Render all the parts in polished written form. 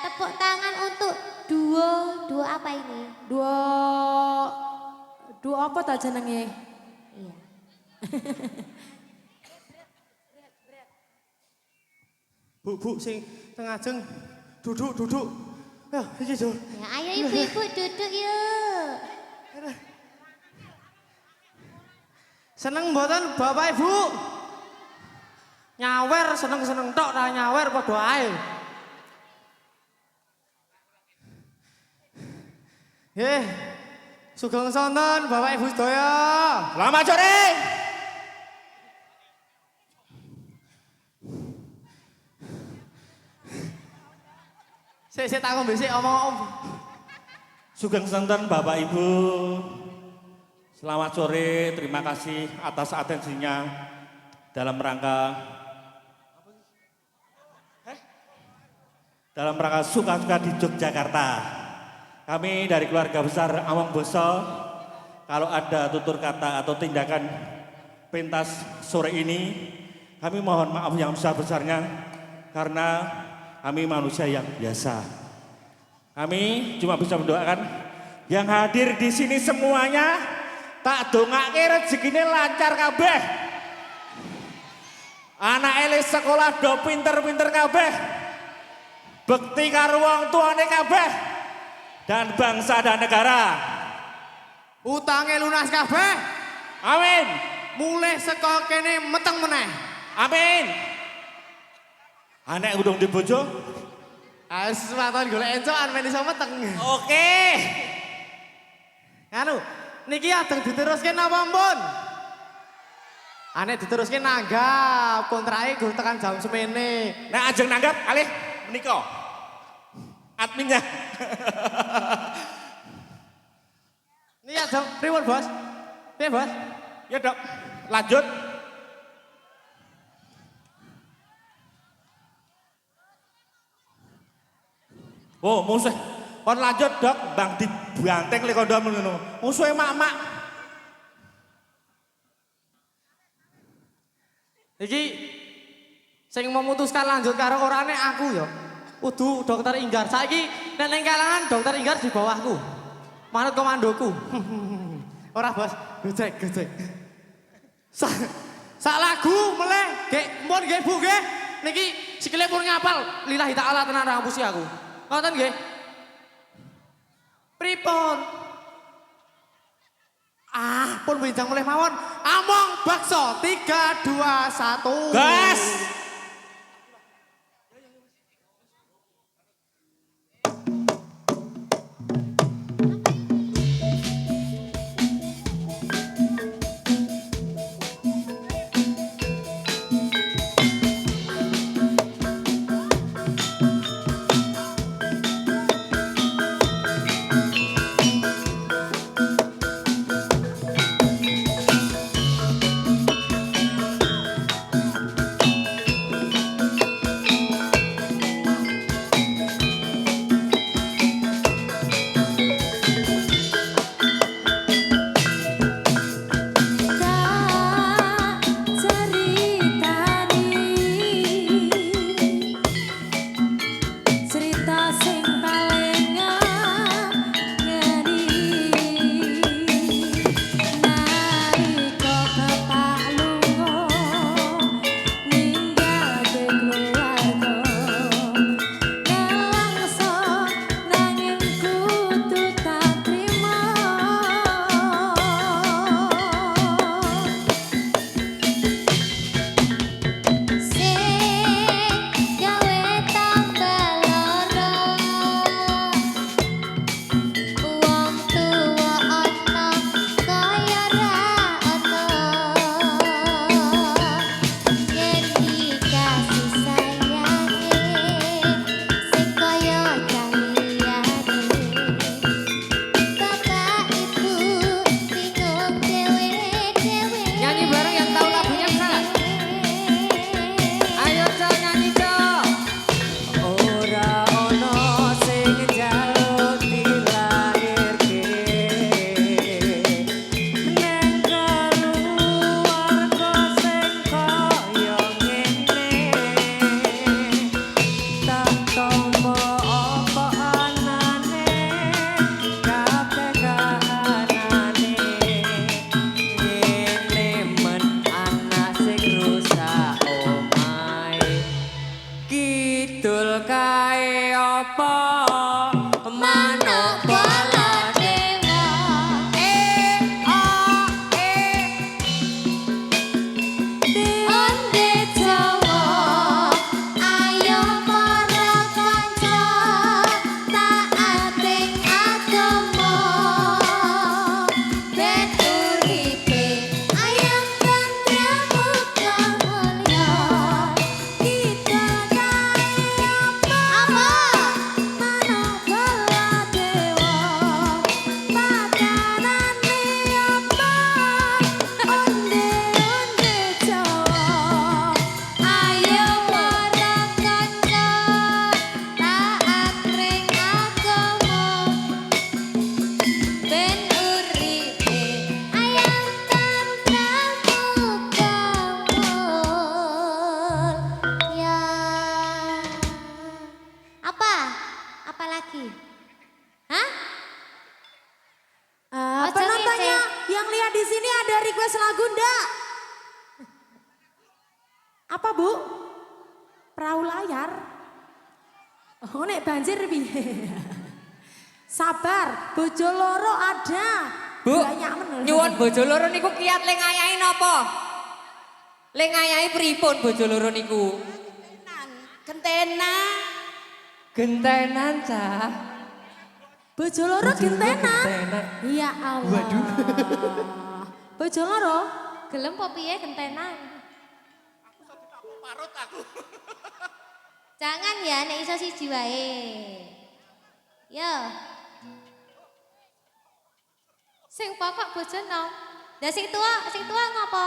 Tepuk tangan untuk duo apa ini? Duo apa tak jenenge? Iya. Bu, sing tengah jeng duduk. Ya, iki Jo. Ya, ayo ibu-ibu duduk yuk. Seneng mboten Bapak Ibu? Nyawer seneng tok ra nyawer padha ae. Nggih. Sugeng sonten Bapak Ibu sedaya. Selamat sore. Sik tak ngombe sik omong. Sugeng sonten Bapak Ibu. Selamat sore, terima kasih atas atensinya dalam rangka suka-suka di Yogyakarta. Kami dari keluarga besar Among Boso, kalau ada tutur kata atau tindakan pentas sore ini, kami mohon maaf yang besar-besarnya karena kami manusia yang biasa. Kami cuma bisa mendoakan yang hadir di sini semuanya tak dongake rezekine lancar kabeh. Anak elis sekolah do pinter-pinter kabeh. Bekti karo wong tuane kabeh. Dan bangsa dan negara. Utange lunas kabeh. Amin. Mulih saka kene meteng meneh. Amin. Anek udung di bojo. Wis waton golek encokan men iso meteng. Oke. Anu, niki ajeng diteruske napa mpun? Anek diteruske nanggap, kontrake gur tekan jam semene. Nek ajeng nanggap kalih menika. Adminnya. Ini ajeng pripun, Bos? Piye, Bos? Ya, Dok. Lanjut. Oh, musuh. Kon lanjut, Dok. Bang dibanteng lek kandha ngono. Musuhe mak-mak. Iki sing memutuskan lanjut karo orane aku ya. Kudu dokter Inggar. Saiki nek ning kalangan dokter Inggar di bawahku. Manut komandoku. Ora, Bos. Gojek. Sak lagu meleh, Gek, mpun nggih Bu nggih. Niki sikile pun ngapal. Lillahi taala tenan ra ngapusi aku. Ngoten nggih. Pripun? Pun bincang mulai mawon. Among bakso 3, 2, 1. Gas. yang lihat di sini ada request lagu ndak? Apa Bu? Perahu layar? Oh nek banjir piye? Sabar, bojo loro ada. Bu, Banyak meneh. nyuwun bojo loro niku kiat le ngayahi napa? Le ngayahi pripun bojo loro niku? Gentenan. Gentenan cah. Bojo loro gentenan. Gentenan. Ya Allah. Waduh. Bojo loro? Gelem po piye gentenan? Parut aku. Jangan ya nek iso siji wae. Yo. Sing pokok bojo nom. Lah sing tua ngopo?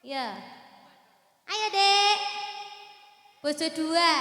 Ya. Ayo, Dek. Bojo dua.